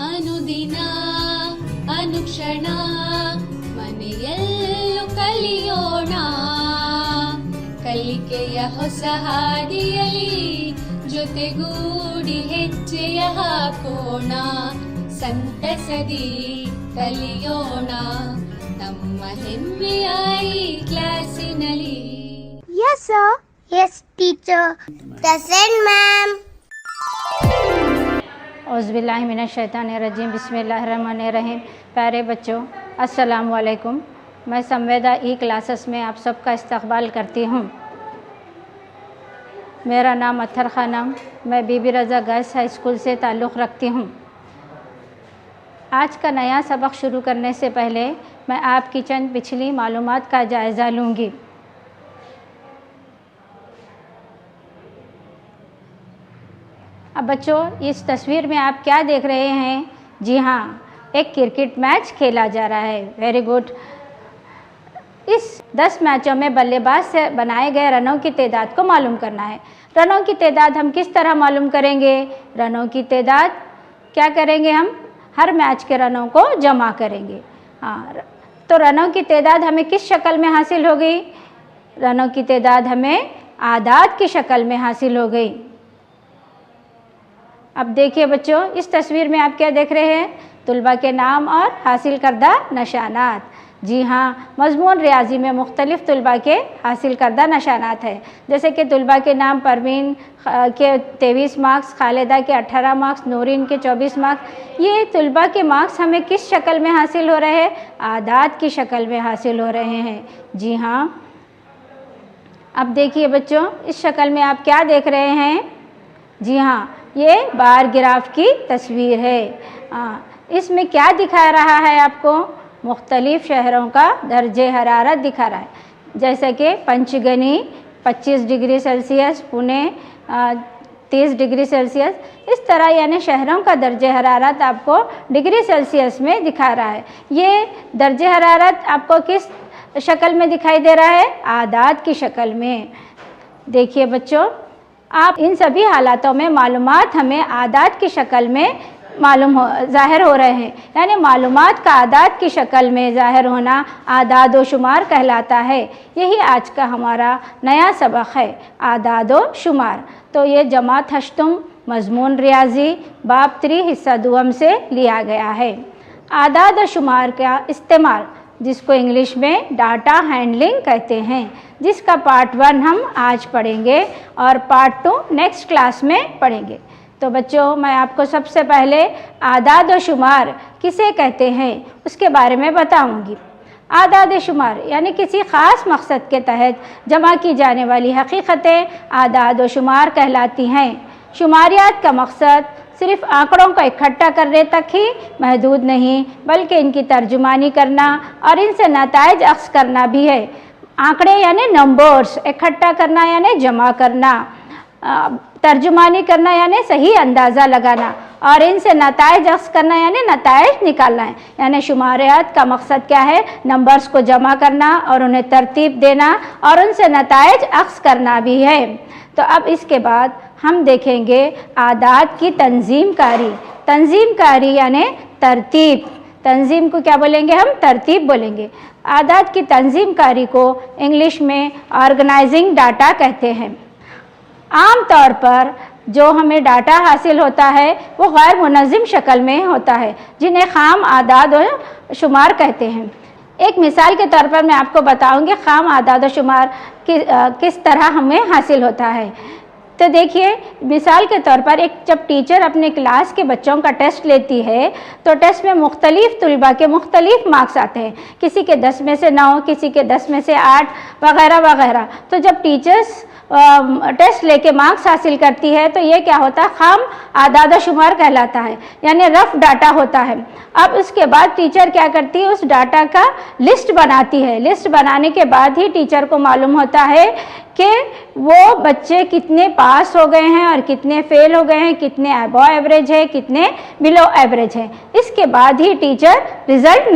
ಅನುದಿನ ಅನುಕ್ಷಣ ಮನೆಯಲ್ಲೂ ಕಲಿಯೋಣ ಕಲಿಕೆಯ ಹೊಸ ಹಾದಿಯಲಿ ಜೊತೆಗೂಡಿ ಹೆಜ್ಜೆಯ ಹಾಕೋಣ ಸಂತಸದಿ ಕಲಿಯೋಣ ನಮ್ಮ ಹೆಮ್ಮೆಯ ಈ ಕ್ಲಾಸಿನಲ್ಲಿ. Yes, sir. Yes, teacher. Present, ma'am. औज़ुबिल्लाहिमिनश्शैतानिर्रजीम बिस्मिल्लाहिर्रहमानिर्रहीम. प्यारे बच्चों, अस्सलाम वालेकुम. मैं संवेदा ई क्लासेस में आप सबका इस्तकबाल करती हूँ. मेरा नाम अत्थर खानम, मैं बीबी रज़ा गर्ल्स हाई स्कूल से ताल्लुक़ रखती हूँ. आज का नया सबक शुरू करने से पहले मैं आपकी चंद पिछली मालूमात का जायज़ा लूँगी. अब बच्चों, इस तस्वीर में आप क्या देख रहे हैं? जी हाँ, एक क्रिकेट मैच खेला जा रहा है. Very good. इस 10 मैचों में बल्लेबाज से बनाए गए रनों की तादाद को मालूम करना है. रनों की तादाद हम किस तरह मालूम करेंगे? रनों की तादाद क्या करेंगे? हम हर मैच के रनों को जमा करेंगे. हाँ, तो रनों की तादाद हमें किस शक्ल में हासिल हो गई? रनों की तादाद हमें आदाद की शक्ल में हासिल हो गई. अब देखिए बच्चों, इस तस्वीर में आप क्या देख रहे हैं? तुलबा के नाम और हासिल करदा निशानात. जी हाँ, मज़मून रियाजी में मुख्तलिफ़ तुलबा के हासिल करदा निशानात है. जैसे कि तुलबा के नाम परवीन के 23 मार्क्स, खालिदा के 18 मार्क्स, नूरीन के 24 मार्क्स. ये तुलबा के मार्क्स हमें किस शक्ल में हासिल हो रहे हैं? आदाद की शक्ल में हासिल हो रहे हैं. जी हाँ. अब देखिए बच्चों, इस शक्ल में आप क्या देख रहे हैं? जी हाँ, ये बार ग्राफ की तस्वीर है. इसमें क्या दिखा रहा है आपको? मुख्तलिफ़ शहरों का दर्जे हरारत दिखा रहा है. जैसे कि Panchgani 25 degree Celsius, Pune 30 degree Celsius. इस तरह यानी शहरों का दर्जे हरारत आपको डिग्री सेल्सियस में दिखा रहा है. ये दर्जे हरारत आपको किस शक्ल में दिखाई दे रहा है? आदाद की शक्ल में. देखिए बच्चों, आप इन सभी हालातों में मालूमात हमें आदाद की शक्ल में ज़ाहिर हो रहे हैं. यानी मालूमात का आदाद की शक्ल में ज़ाहिर होना आदाद व शुमार कहलाता है. यही आज का हमारा नया सबक है, आदाद व शुमार. तो ये जमात हश्तुम मज़मून रियाजी बाब 3 हिस्सा दुअम से लिया गया है. आदाद व शुमार का इस्तेमाल, जिसको इंग्लिश में डाटा हैंडलिंग कहते हैं, जिसका पार्ट 1 हम आज पढ़ेंगे और पार्ट 2 नेक्स्ट क्लास में पढ़ेंगे. तो बच्चों, मैं आपको सबसे पहले आदाद व शुमार किसे कहते हैं उसके बारे में बताऊंगी. आदाद शुमार यानी किसी ख़ास मकसद के तहत जमा की जाने वाली हकीकतें आदाद व शुमार कहलाती हैं. शुमारियात का मकसद सिर्फ़ आंकड़ों को इकट्ठा करने तक ही महदूद नहीं, बल्कि इनकी तर्जुमानी करना और इनसे नताइज अख्ज़ करना भी है. आंकड़े यानी नंबर्स, इकट्ठा करना यानी जमा करना, तर्जुमानी करना यानी सही अंदाज़ा लगाना, और इनसे नताइज अख्ज़ करना यानी नताइज निकालना है. यानी शुमारियात का मकसद क्या है? नंबर्स को जमा करना और उन्हें तरतीब देना और उनसे नताइज अख्ज़ करना भी है. तो अब इसके बाद हम देखेंगे आदाद की तंजीमकारी. तंजीमकारी यानी तरतीब. तंजीम को क्या बोलेंगे हम? तरतीब बोलेंगे. आदाद की तंजीमकारी को इंग्लिश में ऑर्गेनाइजिंग डाटा कहते हैं. आम तौर पर जो हमें डाटा हासिल होता है वो गैर मुनज़्ज़म शक्ल में होता है, जिन्हें खाम आदाद व शुमार कहते हैं. एक मिसाल के तौर पर मैं आपको बताऊंगी खाम आदाद व शुमार किस तरह हमें हासिल होता है. तो देखिए, मिसाल के तौर पर जब टीचर अपने क्लास के बच्चों का टेस्ट लेती है तो टेस्ट में मुख्तलिफ़ तुलबा के मुख्तलिफ़ मार्क्स आते हैं. किसी के 10 में से 9, किसी के 10 में से 8 वगैरह वगैरह. तो जब टीचर्स टेस्ट लेके मार्क्स हासिल करती है तो ये क्या होता है? खाम आदाद शुमार कहलाता है, यानी रफ डाटा होता है. अब उसके बाद टीचर क्या करती है? उस डाटा का लिस्ट बनाती है. लिस्ट बनाने के बाद ही टीचर को मालूम होता है कि वो बच्चे कितने पास हो गए हैं और कितने फेल हो गए हैं, कितने अबव एवरेज है, कितने बिलो एवरेज है। इसके बाद ही टीचर रिजल्ट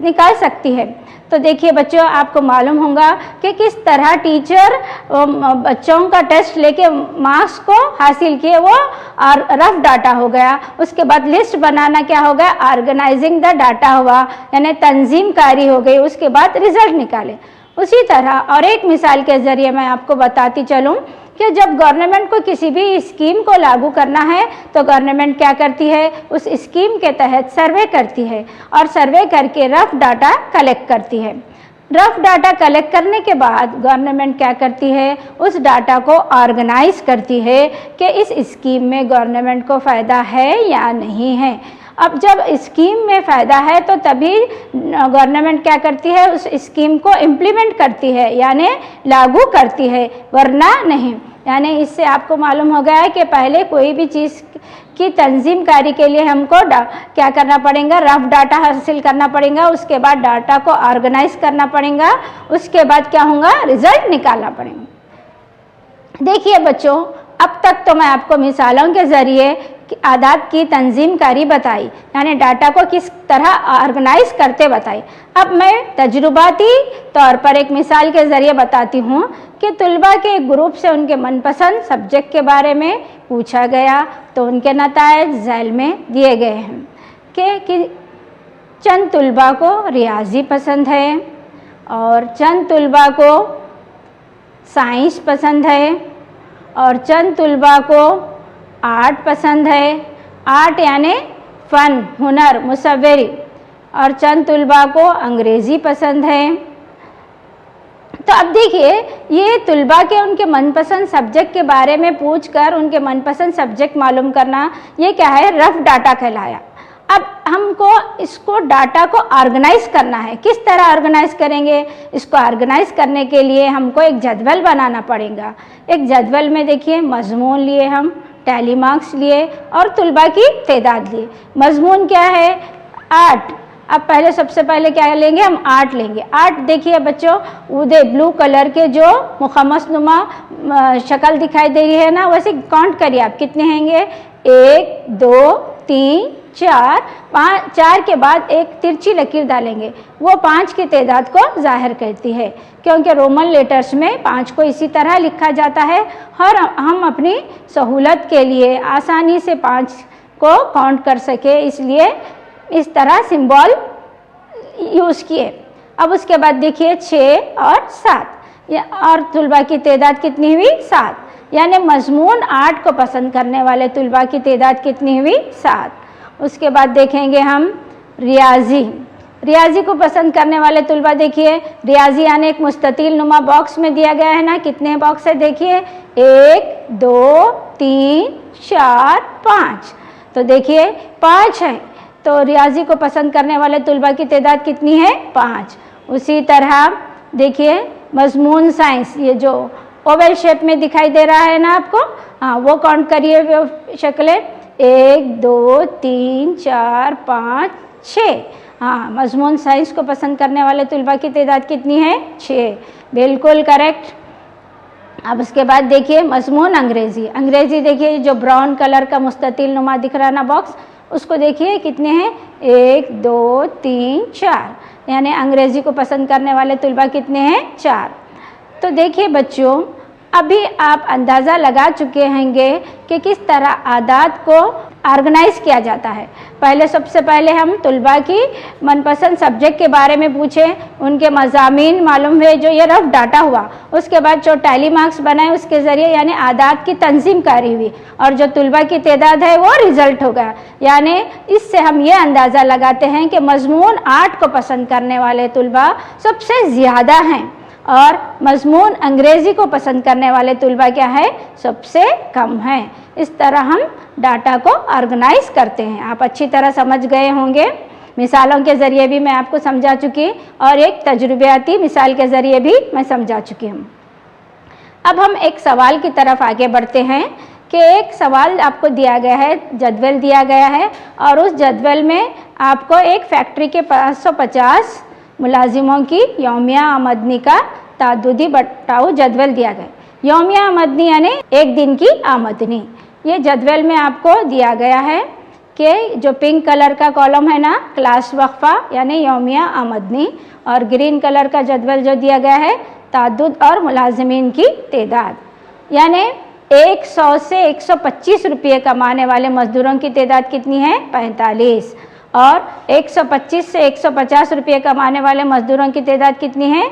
निकाल सकती है। तो देखिए बच्चों, आपको मालूम होगा कि किस तरह टीचर बच्चों का टेस्ट लेके मार्क्स को हासिल किए, वो और रफ डाटा हो गया। उसके बाद लिस्ट बनाना क्या हो गया, ऑर्गेनाइजिंग द डाटा हुआ, यानी तंजीमकारी हो गई। उसके बाद रिजल्ट निकाले। उसी तरह और एक मिसाल के ज़रिए मैं आपको बताती चलूँ कि जब गवर्नमेंट को किसी भी स्कीम को लागू करना है तो गवर्नमेंट क्या करती है, उस स्कीम के तहत सर्वे करती है और सर्वे करके रफ डाटा कलेक्ट करती है। रफ डाटा कलेक्ट करने के बाद गवर्नमेंट क्या करती है, उस डाटा को ऑर्गेनाइज करती है कि इस स्कीम में गवर्नमेंट को फ़ायदा है या नहीं है। अब जब स्कीम में फ़ायदा है तो तभी गवर्नमेंट क्या करती है, उस स्कीम को इम्प्लीमेंट करती है, यानी लागू करती है, वरना नहीं। यानी इससे आपको मालूम हो गया है कि पहले कोई भी चीज़ की तंजीमकारी के लिए हमको क्या करना पड़ेगा, रफ डाटा हासिल करना पड़ेगा। उसके बाद डाटा को ऑर्गेनाइज करना पड़ेगा। उसके बाद क्या होगा, रिजल्ट निकालना पड़ेगा। देखिए बच्चों, अब तक तो मैं आपको मिसालों के ज़रिए आदात की तंजीमकारी बताई, यानी डाटा को किस तरह ऑर्गेनाइज करते बताई। अब मैं तजुर्बाती तौर पर एक मिसाल के ज़रिए बताती हूँ कि तुलबा के एक ग्रुप से उनके मनपसंद सब्जेक्ट के बारे में पूछा गया तो उनके नताइज झैल में दिए गए हैं कि चंद तुलबा को रियाजी पसंद है और चंद तुलबा को साइंस पसंद है और चंद तुलबा को आर्ट पसंद है, आर्ट यानी फ़न, हुनर, मुसव्वरी, और चंद तुलबा को अंग्रेज़ी पसंद है। तो अब देखिए, ये तुलबा के उनके मनपसंद सब्जेक्ट के बारे में पूछकर उनके मनपसंद सब्जेक्ट मालूम करना, ये क्या है, रफ डाटा कहलाया। अब हमको इसको डाटा को ऑर्गेनाइज करना है। किस तरह ऑर्गेनाइज करेंगे, इसको ऑर्गेनाइज करने के लिए हमको एक जदवल बनाना पड़ेगा। एक जदवल में देखिए मजमून लिए, हम टैली मार्क्स लिए और तुलबा की तादाद लिए। मजमून क्या है, 8। अब पहले सबसे पहले क्या लेंगे, हम 8 लेंगे। 8 देखिए बच्चों, उदय ब्लू कलर के जो मुखम्मस नुमा शक्ल दिखाई दे रही है ना, वैसे काउंट करिए आप कितने होंगे। 1 2 3 4 5, 4 के बाद एक तिरछी लकीर डालेंगे, वो 5 की तादाद को जाहिर करती है, क्योंकि रोमन लेटर्स में 5 को इसी तरह लिखा जाता है और हम अपनी सहूलत के लिए आसानी से 5 को काउंट कर सके, इसलिए इस तरह सिंबल यूज़ किए। अब उसके बाद देखिए 6 और 7, और तुलबा की तादाद कितनी हुई, 7। यानी मजमून 8 को पसंद करने वाले तुलबा की तादाद कितनी हुई, 7। उसके बाद देखेंगे हम रियाजी को पसंद करने वाले तुलबा, देखिए रियाजी यानी एक मुस्ततिल नुमा बॉक्स में दिया गया है ना, कितने बॉक्स है देखिए, 1 2 3 4 5। तो देखिए 5 है, तो रियाजी को पसंद करने वाले तुलबा की तादाद कितनी है, 5। उसी तरह देखिए मजमून साइंस, ये जो ओवल शेप में दिखाई दे रहा है ना आपको, हाँ वो काउंट करिए वो शक्लें, 1 2 3 4 5 6। हाँ, मजमून साइंस को पसंद करने वाले तुलबा की तादाद कितनी है, 6, बिल्कुल करेक्ट। अब उसके बाद देखिए मजमून अंग्रेज़ी देखिए, जो ब्राउन कलर का मुस्ततिल नुमा दिख रहा है ना बॉक्स, उसको देखिए कितने हैं, 1 2 3 4, यानी अंग्रेज़ी को पसंद करने वाले तुलबा कितने हैं, 4। तो देखिए बच्चों, अभी आप अंदाज़ा लगा चुके होंगे कि किस तरह आदात को ऑर्गेनाइज किया जाता है। पहले सबसे पहले हम तुलबा की मनपसंद सब्जेक्ट के बारे में पूछे, उनके मज़ामीन मालूम हुए, जो ये रफ डाटा हुआ। उसके बाद जो टैली मार्क्स बनाए उसके ज़रिए यानी आदात की तंजीमकारी हुई, और जो तुलबा की तादाद है वो रिज़ल्ट हो गया। यानी इससे हम ये अंदाज़ा लगाते हैं कि मजमून 8 को पसंद करने वाले तुलबा सबसे ज़्यादा हैं और मजमून अंग्रेज़ी को पसंद करने वाले तुलबा क्या है, सबसे कम है। इस तरह हम डाटा को ऑर्गेनाइज करते हैं। आप अच्छी तरह समझ गए होंगे, मिसालों के ज़रिए भी मैं आपको समझा चुकी और एक तजुर्बियाती मिसाल के ज़रिए भी मैं समझा चुकी हूँ। अब हम एक सवाल की तरफ आगे बढ़ते हैं कि एक सवाल आपको दिया गया है, जदवल दिया गया है, और उस जदवल में आपको एक फैक्ट्री के 550 मुलाजिमों की यौमिया आमदनी का तादुदी बटाऊ जदवल दिया गया। यौमिया आमदनी यानी एक दिन की आमदनी। ये जदवल में आपको दिया गया है कि जो पिंक कलर का कॉलम है ना, क्लास वक्फा यानी यौमिया आमदनी, और ग्रीन कलर का जदवल जो दिया गया है तादुद और मुलाजमीन की तादाद। यानी 100 से 125 रुपये कमाने वाले मज़दूरों की तादाद कितनी है? 45। और 125 से 150 रुपये कमाने वाले मज़दूरों की तादाद कितनी है?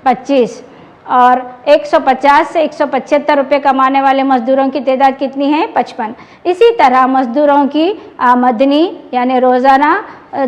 25। और 150 से 175 रुपये कमाने वाले मज़दूरों की तादाद कितनी है? 55। इसी तरह मज़दूरों की आमदनी यानी रोज़ाना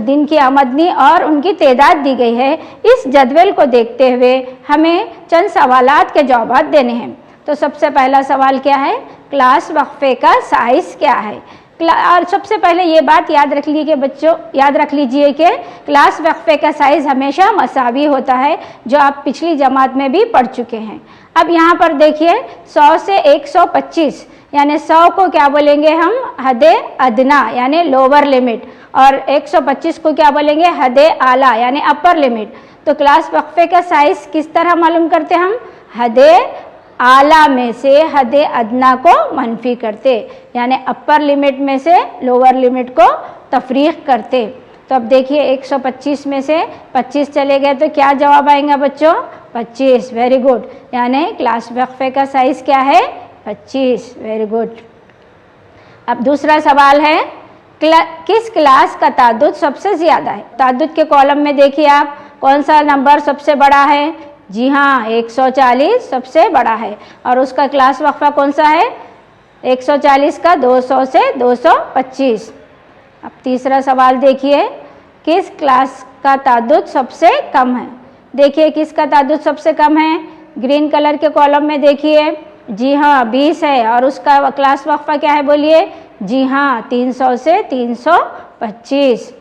दिन की आमदनी और उनकी तादाद दी गई है। इस जदवल को देखते हुए हमें चंद सवालात के जवाब देने हैं। तो सबसे पहला सवाल क्या है? क्लास वक्फे का साइज़ क्या है? और सबसे पहले ये बात याद रख लीजिए बच्चों, याद रख लीजिए कि क्लास वक्फे का साइज़ हमेशा मसावी होता है, जो आप पिछली जमात में भी पढ़ चुके हैं। अब यहाँ पर देखिए 100 से 125 यानी 100 को क्या बोलेंगे हम? हदे अदना यानी लोअर लिमिट, और 125 को क्या बोलेंगे? हदे आला यानी अपर लिमिट। तो क्लास वक्फे का साइज़ किस तरह मालूम करते हम? हदे आला में से हदे अदना को मनफी करते, यानी अपर लिमिट में से लोअर लिमिट को तफरीक करते। तो अब देखिए 125 में से 25 चले गए तो क्या जवाब आएगा बच्चों? 25। Very good. यानी क्लास वक्फे का साइज़ क्या है? 25। Very good. अब दूसरा सवाल है, किस क्लास का तादुद सबसे ज़्यादा है? तादुद के कॉलम में देखिए आप, कौन सा नंबर सबसे बड़ा है? जी हाँ, 140 सबसे बड़ा है। और उसका क्लास वक्फा कौन सा है? 140 का 200 से 225। अब तीसरा सवाल देखिए, किस क्लास का तादुद सबसे कम है? देखिए किसका तादुद सबसे कम है? ग्रीन कलर के कॉलम में देखिए, जी हाँ 20 है। और उसका क्लास वक्फा क्या है बोलिए? जी हाँ 300 से 325।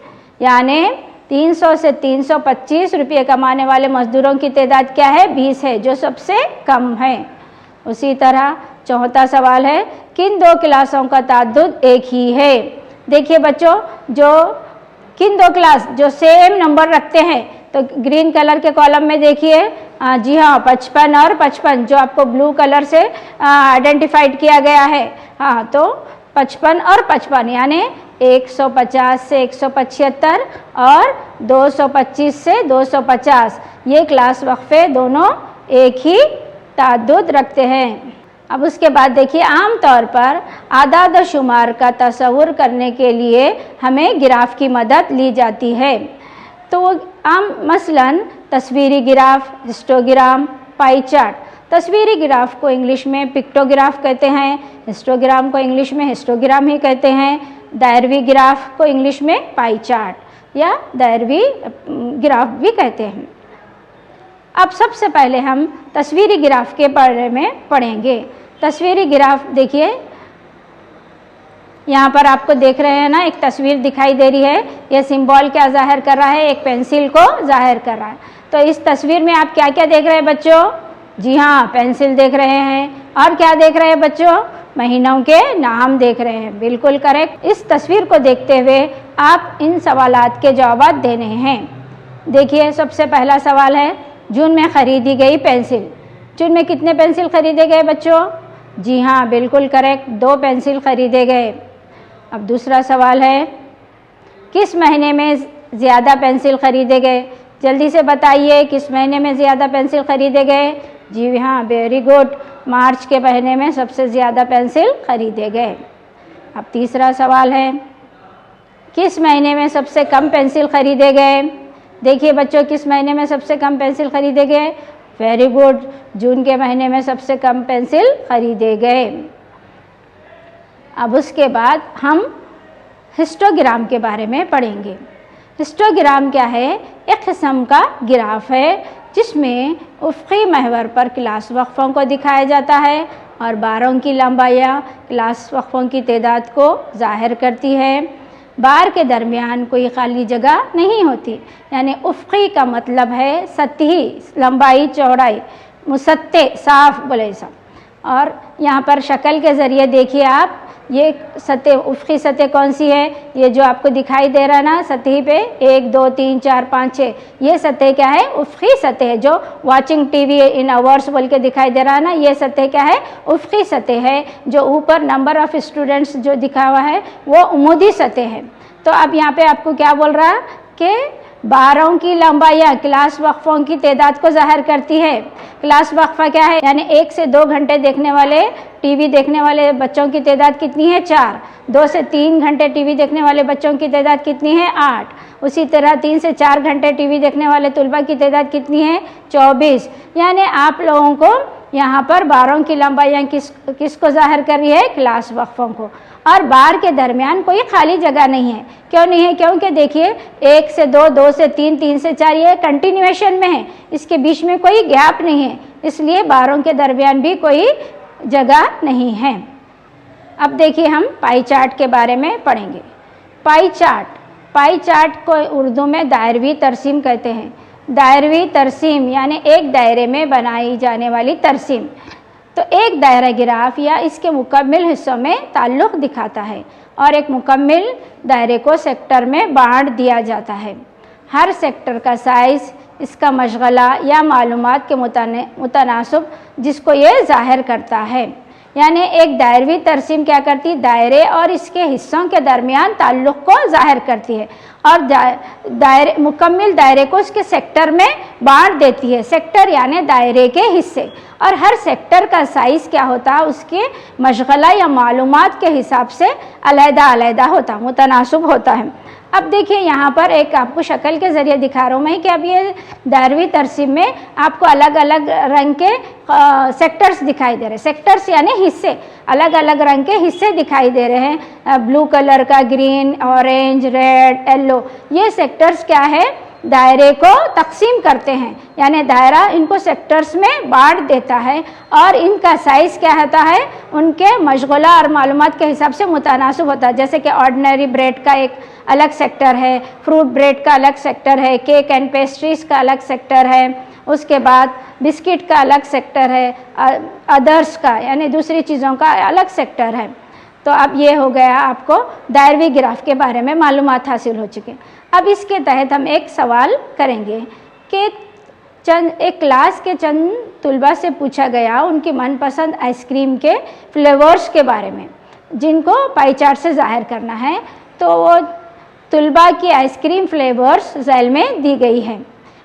यानी 300 से 325 रुपये कमाने वाले मज़दूरों की तादाद क्या है? 20 है, जो सबसे कम है। उसी तरह चौथा सवाल है, किन दो क्लासों का तादुद एक ही है? देखिए बच्चों, जो किन दो क्लास जो सेम नंबर रखते हैं, तो ग्रीन कलर के कॉलम में देखिए, जी हाँ 55 और 55, जो आपको ब्लू कलर से आइडेंटिफाइड किया गया है। हाँ, तो 55 और 55 यानी 150 से 175 और 225 से 250, ये क्लास वक्फे दोनों एक ही तादुद रखते हैं। अब उसके बाद देखिए, आम तौर पर आदाद और शुमार का तस्वुर करने के लिए हमें गिराफ की मदद ली जाती है। तो आम मसलन तस्वीरी गिराफ, हिस्टोग्राम, पाई चार्ट। तस्वीरी गिराफ को इंग्लिश में पिक्टोग्राफ कहते हैं, हिस्टोग्राम को इंग्लिश में हिस्टोग्राम ही कहते हैं, दायरवी गिराफ को इंग्लिश में पाई चार्ट या दायरवी गिराफ भी कहते हैं। अब सबसे पहले हम तस्वीरी गिराफ के बारे में पढ़ेंगे। तस्वीरी गिराफ देखिए, यहाँ पर आपको देख रहे हैं ना, एक तस्वीर दिखाई दे रही है। यह सिंबल क्या जाहिर कर रहा है? एक पेंसिल को जाहिर कर रहा है। तो इस तस्वीर में आप क्या क्या देख रहे हैं बच्चों? जी हाँ, पेंसिल देख रहे हैं। और क्या देख रहे हैं बच्चों? महीनों के नाम देख रहे हैं। बिल्कुल करेक्ट। इस तस्वीर को देखते हुए आप इन सवालात के जवाब देने हैं। देखिए सबसे पहला सवाल है, जून में ख़रीदी गई पेंसिल। जून में कितने पेंसिल खरीदे गए बच्चों? जी हाँ बिल्कुल करेक्ट, 2 पेंसिल खरीदे गए। अब दूसरा सवाल है, किस महीने में ज़्यादा पेंसिल खरीदे गए? जल्दी से बताइए, किस महीने में ज़्यादा पेंसिल खरीदे गए? जी हाँ वेरी गुड, मार्च के महीने में सबसे ज़्यादा पेंसिल खरीदे गए। अब तीसरा सवाल है, किस महीने में सबसे कम पेंसिल खरीदे गए? देखिए बच्चों, किस महीने में सबसे कम पेंसिल खरीदे गए? वेरी गुड, जून के महीने में सबसे कम पेंसिल खरीदे गए। अब उसके बाद हम हिस्टोग्राम के बारे में पढ़ेंगे। हिस्टोग्राम क्या है? एक किस्म का गिराफ है जिसमें उफ़क़ी महवर पर क्लास वक्फ़ों को दिखाया जाता है और बारों की लंबाइयाँ क्लास वक्फ़ों की तादाद को ज़ाहिर करती है। बार के दरमियान कोई खाली जगह नहीं होती, यानी उफ़क़ी का मतलब है सतही, लंबाई चौड़ाई, मुसत्ते साफ बोले सब। और यहाँ पर शक्ल के ज़रिए देखिए आप, ये सतह, उफ़क़ी सतह कौन सी है, ये जो आपको दिखाई दे रहा है ना सतह पे 1 2 3 4 5 6, ये सतह क्या है, उफ़क़ी सतह है। जो वॉचिंग टीवी इन आवर्स बोल के दिखाई दे रहा है ना, ये सतह क्या है, उफ़क़ी सतह है। जो ऊपर नंबर ऑफ़ स्टूडेंट्स जो दिखा हुआ है वो उमूदी सतह है। तो अब यहाँ पे आपको क्या बोल रहा है कि बारों की लंबाइयाँ क्लास वक्फ़ों की तादाद को ज़ाहिर करती है। क्लास वक्फ़ा क्या है, यानी 1 से 2 घंटे देखने वाले, टीवी देखने वाले बच्चों की तादाद कितनी है, 4। 2 से 3 घंटे टीवी देखने वाले बच्चों की तादाद कितनी है, 8। उसी तरह 3 से 4 घंटे टीवी देखने वाले तुलबा की तादाद कितनी है, 24। यानी आप लोगों को यहाँ पर बारों की लंबाइयाँ किसको ज़ाहिर कर रही है, क्लास वक्फ़ों को। और बार के दरमियान कोई खाली जगह नहीं है। क्यों नहीं है, क्योंकि देखिए 1 से 2, 2 से 3, 3 से 4 ये कंटिन्यूएशन में है, इसके बीच में कोई गैप नहीं है, इसलिए बारों के दरमियान भी कोई जगह नहीं है। अब देखिए हम पाई चार्ट के बारे में पढ़ेंगे। पाई चार्ट को उर्दू में दायरवी तरसीम कहते हैं। दायरवी तरसीम यानी एक दायरे में बनाई जाने वाली तरसीम। तो एक दायरा गिराफ या इसके मुकम्मल हिस्सों में ताल्लुक़ दिखाता है और एक मुकम्मल दायरे को सेक्टर में बांट दिया जाता है। हर सेक्टर का साइज़ इसका मशगला या मालूमात के मुतनासिब जिसको ये ज़ाहिर करता है। यानी एक दायरवी तरसीम क्या करती है, दायरे और इसके हिस्सों के दरमियान ताल्लुक़ को ज़ाहिर करती है और दायरे, मुकम्मल दायरे को उसके सेक्टर में बांट देती है। सेक्टर यानी दायरे के हिस्से, और हर सेक्टर का साइज़ क्या होता है, उसके मशगला या मालूमात के हिसाब से अलहदा होता, मुतनासिब होता है। अब देखिए यहाँ पर एक आपको शक्ल के ज़रिए दिखा रहा हूँ मैं कि अब ये दायरवी तरसीम में आपको अलग अलग रंग के सेक्टर्स दिखाई दे रहे हैं। सेक्टर्स यानी हिस्से, अलग अलग रंग के हिस्से दिखाई दे रहे हैं। ब्लू कलर का, ग्रीन, ऑरेंज, रेड, येलो, ये सेक्टर्स क्या है, दायरे को तकसीम करते हैं। यानी दायरा इनको सेक्टर्स में बांट देता है और इनका साइज़ क्या होता है, उनके मशगला और मालूमात के हिसाब से मुतनासिब होता है। जैसे कि ऑर्डिनरी ब्रेड का एक अलग सेक्टर है, फ्रूट ब्रेड का अलग सेक्टर है, केक एंड पेस्ट्रीज़ का अलग सेक्टर है, उसके बाद बिस्किट का अलग सेक्टर है, अदर्स का यानी दूसरी चीज़ों का अलग सेक्टर है। तो अब ये हो गया, आपको दायरवी ग्राफ के बारे में मालूमात हासिल हो चुकी। अब इसके तहत हम एक सवाल करेंगे कि एक क्लास के चंद तुलबा से पूछा गया उनकी मनपसंद आइसक्रीम के फ्लेवर्स के बारे में, जिनको पाई चार्ट से ज़ाहिर करना है। तो वो तुलबा की आइसक्रीम फ्लेवर्स झैल में दी गई है।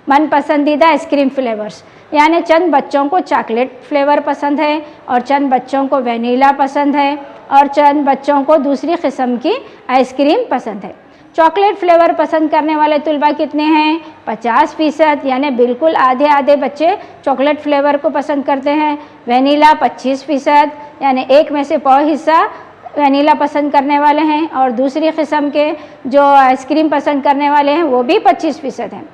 मनपसंदीदा आइसक्रीम फ्लेवर्स, यानी चंद बच्चों को चॉकलेट फ्लेवर पसंद है और चंद बच्चों को वनीला पसंद है और चंद बच्चों को दूसरी किस्म की आइसक्रीम पसंद है। चॉकलेट फ्लेवर पसंद करने वाले तुलबा कितने हैं, 50%, यानी बिल्कुल आधे आधे बच्चे चॉकलेट फ्लेवर को पसंद करते हैं। वनीला 25%, यानी एक में से पौ हिस्सा वनीला पसंद करने वाले हैं और दूसरी किस्म के जो आइसक्रीम पसंद करने वाले हैं वो भी 25% हैं।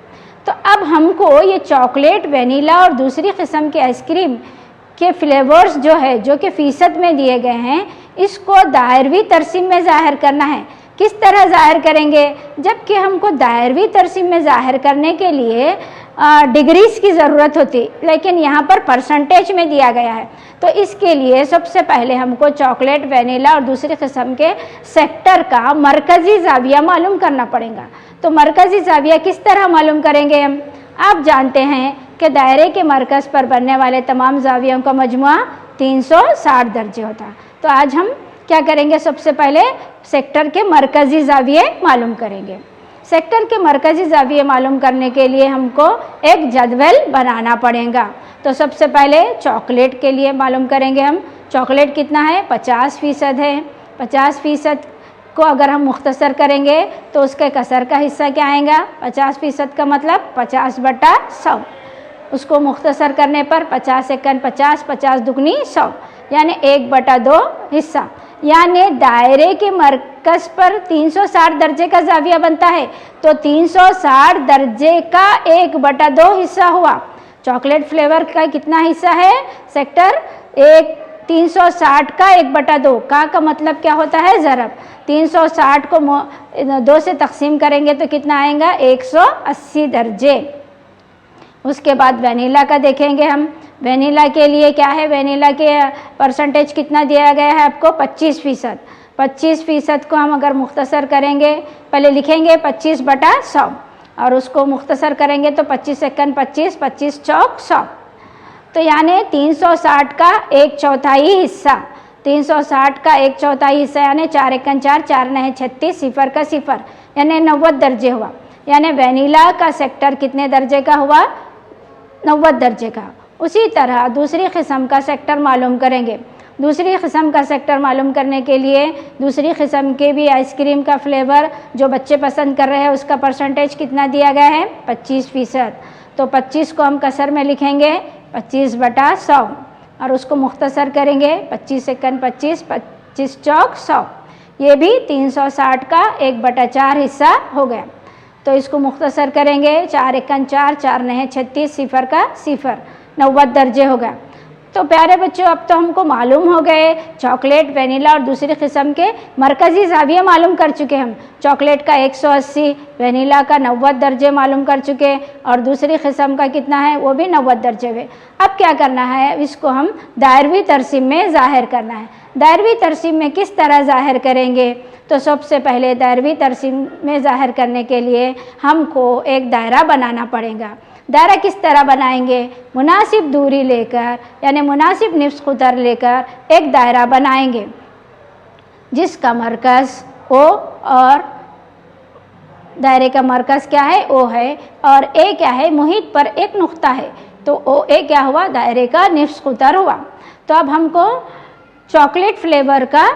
तो अब हमको ये चॉकलेट, वनीला और दूसरी किस्म के आइसक्रीम के फ्लेवर्स जो है, जो कि फ़ीसद में दिए गए हैं, इसको दायरवी तरसीम में ज़ाहिर करना है। किस तरह ज़ाहिर करेंगे, जबकि हमको दायरवी तरसीम में ज़ाहिर करने के लिए डिग्रीज़ की ज़रूरत होती, लेकिन यहाँ पर परसेंटेज में दिया गया है। तो इसके लिए सबसे पहले हमको चॉकलेट, वनीला और दूसरी किस्म के सेक्टर का मरकज़ी ज़ाविया मालूम करना पड़ेगा। तो मरकज़ी ज़ाविया किस तरह मालूम करेंगे हम, आप जानते हैं कि दायरे के मरकज़ पर बनने वाले तमाम ज़ावियों का मजमुआ 360 दर्जे होता है। तो आज हम क्या करेंगे, सबसे पहले सेक्टर के मरकज़ी ज़ाविये मालूम करेंगे। सेक्टर के मरकज़ी ज़ाविये मालूम करने के लिए हमको एक जदवल बनाना पड़ेगा। तो सबसे पहले चॉकलेट के लिए मालूम करेंगे हम। चॉकलेट कितना है, 50% है। 50% को अगर हम मुख्तसर करेंगे तो उसके कसर का हिस्सा क्या आएगा, 50% का मतलब 50/100। उसको मुख्तसर करने पर 50 एकन 50, 50 दुगनी 100, यानी 1/2 हिस्सा। यानी दायरे के मरकज़ पर 360 दर्जे का ज़ाविया बनता है, तो 360 दर्जे का 1/2 हिस्सा हुआ। चॉकलेट फ्लेवर का कितना हिस्सा है, सेक्टर 360 का 1/2 का मतलब क्या होता है, ज़रब। 360 को 2 से तकसीम करेंगे तो कितना आएगा, 180 दर्जे। उसके बाद वेनिला का देखेंगे हम। वेनिला के लिए क्या है, वेनिला के परसेंटेज कितना दिया गया है आपको, 25%। 25% को हम अगर मुख्तसर करेंगे, पहले लिखेंगे 25/100 और उसको मुख्तसर करेंगे तो 25 सेकंड 25, 25 चौक 100, तो यानी 360 का 1/4 हिस्सा। 360 का 1/4 हिस्सा यानी 4 एकन 4, 4 नहे 36, 0 का 0 यानी 90 दर्जे हुआ। यानी वेनिला का सेक्टर कितने दर्जे का हुआ, 90 दर्जे का। उसी तरह दूसरी किस्म का सेक्टर मालूम करेंगे। दूसरी किस्म का सेक्टर मालूम करने के लिए दूसरी किस्म के भी आइसक्रीम का फ्लेवर जो बच्चे पसंद कर रहे हैं उसका परसेंटेज कितना दिया गया है, 25%। तो 25 को हम कसर में लिखेंगे 25/100 और उसको मुख्तसर करेंगे 25 सेकंड 25, 25 चौक 100। ये भी 360 का 1/4 हिस्सा हो गया। तो इसको मुख्तसर करेंगे 4 एकन 4, 4 नहे 36, 0 का 0, 90 दर्जे हो गया। तो प्यारे बच्चों, अब तो हमको मालूम हो गए चॉकलेट, वेनिला और दूसरी किस्म के मरकज़ी ज़ाविये मालूम कर चुके हम। चॉकलेट का 180, वेनिला का 90 दर्जे मालूम कर चुके और दूसरी किस्म का कितना है, वो भी 90 दर्जे हुए। अब क्या करना है, इसको हम दायरवी तरसीम में ज़ाहिर करना है। दायरवी तरसीम में किस तरह ज़ाहिर करेंगे, तो सबसे पहले दायरवी तरसीम में ज़ाहिर करने के लिए हमको एक दायरा बनाना पड़ेगा। दायरा किस तरह बनाएंगे, मुनासिब दूरी लेकर यानी मुनासिब निफ्स क़ुतर लेकर एक दायरा बनाएंगे जिसका मरकज़ ओ और दायरे का मरकज़ क्या है, ओ है और ए क्या है, मुहित पर एक नुक्ता है। तो ओ ए क्या हुआ, दायरे का निफ्स क़ुतर हुआ। तो अब हमको चॉकलेट फ्लेवर का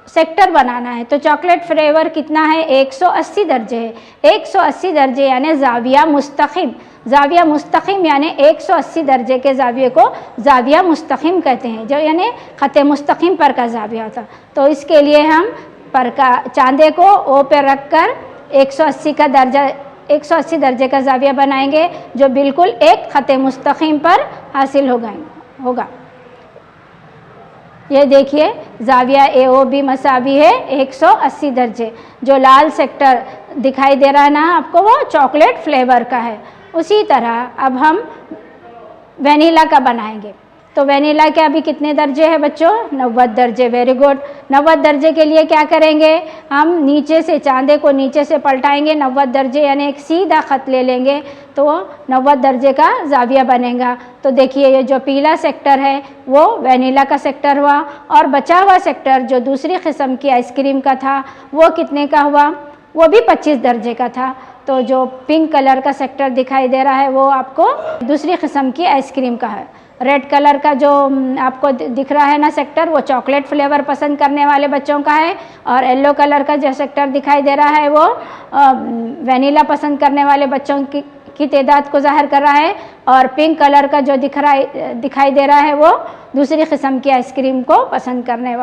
सेक्टर बनाना है। तो चॉकलेट फ्लेवर कितना है, 180 दर्जे है। 180 दर्जे यानी ज़ाविया मुस्तक़िम। ज़ाविया मुस्तक़िम यानी 180 दर्जे के ज़ाविये को ज़ाविया मुस्तक़िम कहते हैं, जो यानी ख़त मुस्तक़िम पर का ज़ाविया होता। तो इसके लिए हम पर का चांदे को ओ पे रख कर 180 दर्जे का ज़ाविया बनाएंगे जो बिल्कुल एक ख़त मुस्तक़िम पर हासिल होगा। ये देखिए ज़ाविया ए ओ बी मसावी है 180 दर्जे। जो लाल सेक्टर दिखाई दे रहा है ना आपको, वो चॉकलेट फ्लेवर का है। उसी तरह अब हम वेनिला का बनाएंगे। तो वेनिला के अभी कितने दर्जे हैं बच्चों, 90 दर्जे। Very good. 90 दर्जे के लिए क्या करेंगे, हम नीचे से चांदे को नीचे से पलटाएंगे 90 दर्जे यानी एक सीधा ख़त ले लेंगे तो 90 दर्जे का ज़ाविया बनेगा। तो देखिए ये जो पीला सेक्टर है वो वेनिला का सेक्टर हुआ और बचा हुआ सेक्टर जो दूसरी किस्म की आइसक्रीम का था वो कितने का हुआ, वो भी 25 दर्जे का था। तो जो पिंक कलर का सेक्टर दिखाई दे रहा है वो आपको दूसरी किस्म की आइसक्रीम का है। रेड कलर का जो आपको दिख रहा है ना सेक्टर, वो चॉकलेट फ्लेवर पसंद करने वाले बच्चों का है और येलो कलर का जो सेक्टर दिखाई दे रहा है वो वेनिला पसंद करने वाले बच्चों की तादाद को ज़ाहिर कर रहा है और पिंक कलर का जो दिखाई दे रहा है वो दूसरी किस्म की आइसक्रीम को पसंद करने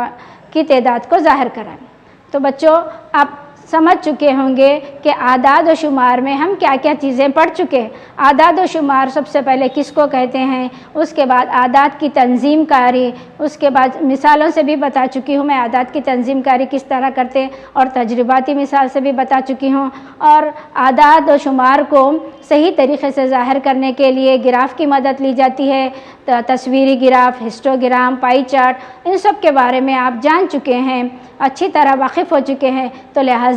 की तादाद को ज़ाहिर कर रहा है। तो बच्चों आप समझ चुके होंगे कि आदाद और शुमार में हम क्या क्या चीज़ें पढ़ चुके हैं। आदाद और शुमार सबसे पहले किसको कहते हैं, उसके बाद आदाद की तंजीम कारी, उसके बाद मिसालों से भी बता चुकी हूँ मैं आदाद की तंजीम कारी किस तरह करते हैं और तजर्बाती मिसाल से भी बता चुकी हूँ। और आदाद और शुमार को सही तरीक़े से ज़ाहिर करने के लिए गिराफ की मदद ली जाती है, तस्वीरी गिराफ, हिस्टोग्राम, पाई चार्ट, इन सब के बारे में आप जान चुके हैं, अच्छी तरह वाकिफ़ हो चुके हैं। तो लिहाजा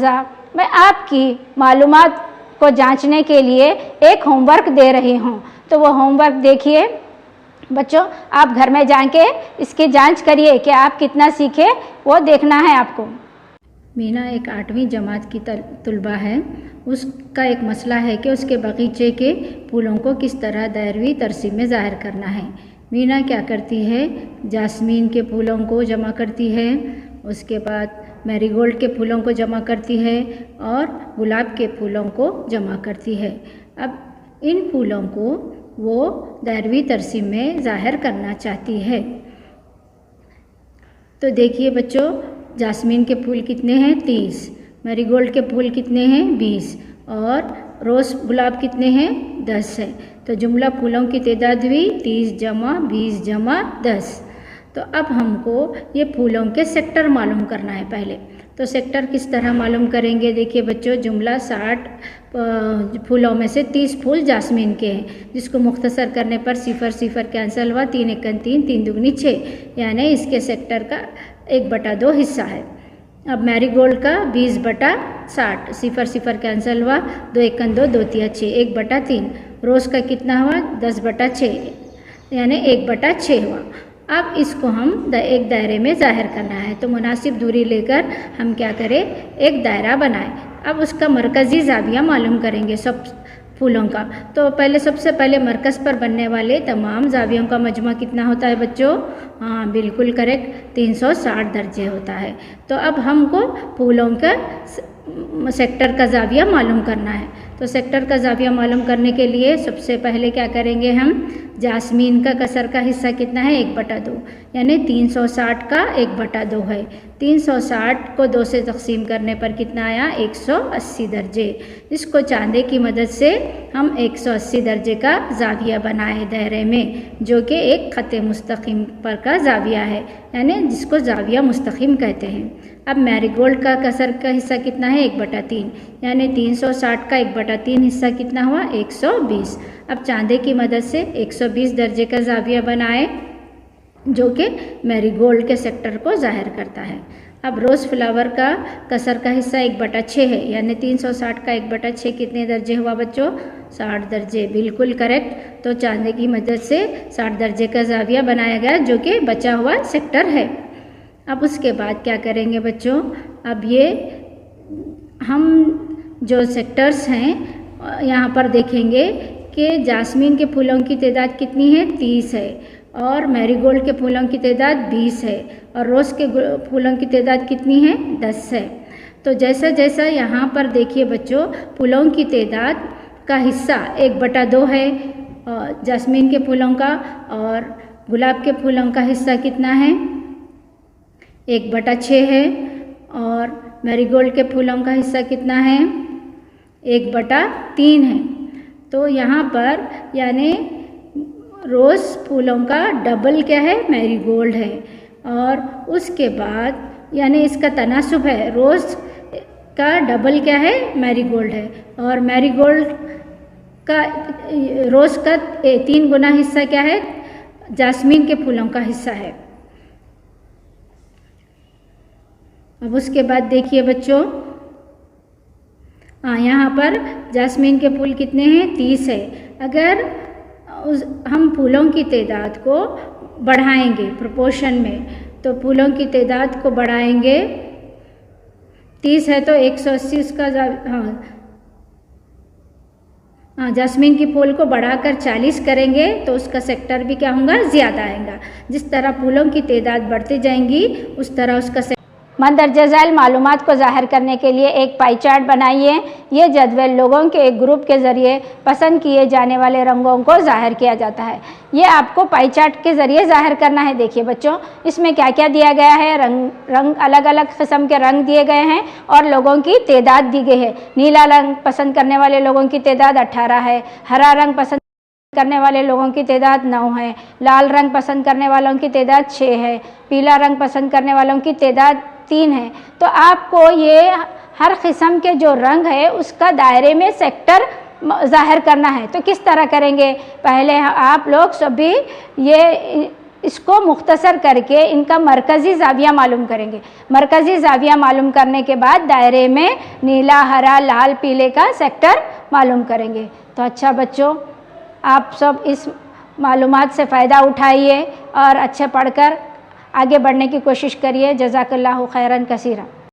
मैं आपकी मालूमात को जांचने के लिए एक होमवर्क दे रही हूँ। तो वो होमवर्क देखिए बच्चों, आप घर में जाके इसकी जांच करिए कि आप कितना सीखे, वो देखना है आपको। मीना एक 8वीं जमात की तलबा है। उसका एक मसला है कि उसके बगीचे के फूलों को किस तरह दायरवी तरसीम में ज़ाहिर करना है। मीना क्या करती है, जास्मीन के फूलों को जमा करती है, उसके बाद मैरीगोल्ड के फूलों को जमा करती है और गुलाब के फूलों को जमा करती है। अब इन फूलों को वो दायरवी तरसीम में ज़ाहिर करना चाहती है। तो देखिए बच्चों, जास्मीन के फूल कितने हैं, 30, मैरीगोल्ड के फूल कितने हैं, 20 और रोज़ गुलाब कितने हैं, 10 है। तो जुमला फूलों की तादाद हुई 30 जमा 20 जमा 10। तो अब हमको ये फूलों के सेक्टर मालूम करना है पहले। तो सेक्टर किस तरह मालूम करेंगे? देखिए बच्चों, जुमला 60 फूलों में से 30 फूल जास्मीन के हैं, जिसको मुख्तसर करने पर 0 0 कैंसिल हुआ, 3 1 3 3 2 6, यानी इसके सेक्टर का 1/2 हिस्सा है। अब मैरीगोल्ड का 20/60, 0 0 कैंसिल हुआ, 2 1 2 2 3 6, 1/3। रोज़ का कितना हुआ? 10/6, यानी 1/6 हुआ। अब इसको हम एक दायरे में ज़ाहिर करना है, तो मुनासिब दूरी लेकर हम क्या करें? एक दायरा बनाएं। अब उसका मरकज़ी ज़ाविया मालूम करेंगे सब फूलों का। तो सबसे पहले मरकज़ पर बनने वाले तमाम ज़ावियों का मजमा कितना होता है बच्चों? हाँ, बिल्कुल करेक्ट, 360 दर्जे होता है। तो अब हमको फूलों का सेक्टर का ज़ाविया मालूम करना है। तो सेक्टर का ज़ाविया मालूम करने के लिए सबसे पहले क्या करेंगे हम? जास्मीन का कसर का हिस्सा कितना है? 1/2, यानी 360 का 1/2 है। 360 को 2 से तकसीम करने पर कितना आया? 180 दर्जे। इसको चांदे की मदद से हम 180 दर्जे का ज़ाविया बनाए दायरे में, जो कि एक ख़त मुस्तक़िम पर का ज़ाविया है, यानी जिसको ज़ाविया मुस्तक़िम कहते हैं। अब मैरीगोल्ड का कसर का हिस्सा कितना है? 1/3, यानी 360 का 1/3 हिस्सा कितना हुआ? 120। अब चांदे की मदद से 120 दर्जे का ज़ाविया बनाए, जो कि मैरीगोल्ड के सेक्टर को ज़ाहिर करता है। अब रोज़ फ्लावर का कसर का हिस्सा 1/6 है, यानी 360 का 1/6 कितने दर्जे हुआ बच्चों? 60 दर्जे, बिल्कुल करेक्ट। तो चांदे की मदद से 60 दर्जे का ज़ाविया बनाया गया, जो कि बचा हुआ सेक्टर है। अब उसके बाद क्या करेंगे बच्चों? अब ये हम जो सेक्टर्स हैं यहाँ पर देखेंगे कि जास्मीन के फूलों की तादाद कितनी है? 30 है, और मैरीगोल्ड के फूलों की तादाद 20 है, और रोज़ के फूलों की तादाद कितनी है? 10 है। तो जैसा जैसा यहाँ पर देखिए बच्चों, फूलों की तादाद का हिस्सा 1/2 है जास्मीन के फूलों का, और गुलाब के फूलों का हिस्सा कितना है? 1/6 है, और मैरीगोल्ड के फूलों का हिस्सा कितना है? 1/3 है। तो यहाँ पर यानी रोज़ फूलों का डबल क्या है? मैरीगोल्ड है। और उसके बाद यानी इसका तनासुब है, रोज़ का डबल क्या है? मैरीगोल्ड है, और मैरीगोल्ड का रोज़ का 3 गुना हिस्सा क्या है? जास्मीन के फूलों का हिस्सा है। अब उसके बाद देखिए बच्चों, यहाँ पर जास्मीन के फूल कितने हैं? 30 है। अगर हम फूलों की तादाद को बढ़ाएंगे प्रोपोर्शन में, तो फूलों की तादाद को बढ़ाएंगे, 30 है तो 180 उसका जास्मीन की फूल को बढ़ाकर 40 करेंगे तो उसका सेक्टर भी क्या होगा? ज़्यादा आएगा। जिस तरह फूलों की तादाद बढ़ती जाएंगी उस तरह उसका मंदरजा झैल मालूमात को ज़ाहिर करने के लिए एक पाई चार्ट बनाइए। ये जदवल लोगों के एक ग्रुप के ज़रिए पसंद किए जाने वाले रंगों को ज़ाहिर किया जाता है। ये आपको पाई चार्ट के ज़रिए ज़ाहिर करना है। देखिए बच्चों, इसमें क्या क्या दिया गया है? रंग अलग अलग किस्म के रंग दिए गए हैं और लोगों की तादाद दी गई है। नीला रंग पसंद करने वाले लोगों की तादाद 18 है, हरा रंग पसंद करने वाले लोगों की तादाद 9 है, लाल रंग पसंद करने वालों की तादाद 6 है, पीला रंग पसंद करने वालों की तादाद 3 है। तो आपको ये हर किस्म के जो रंग है उसका दायरे में सेक्टर ज़ाहिर करना है। तो किस तरह करेंगे? पहले आप लोग सभी ये इसको मुख्तसर करके इनका मरकज़ी ज़ाविया मालूम करेंगे। मरकज़ी ज़ाविया मालूम करने के बाद दायरे में नीला, हरा, लाल, पीले का सेक्टर मालूम करेंगे। तो अच्छा बच्चों, आप सब इस मालूमात से फ़ायदा उठाइए और अच्छे पढ़कर आगे बढ़ने की कोशिश करिए। जज़ाकल्लाहु खैरन कसीरा।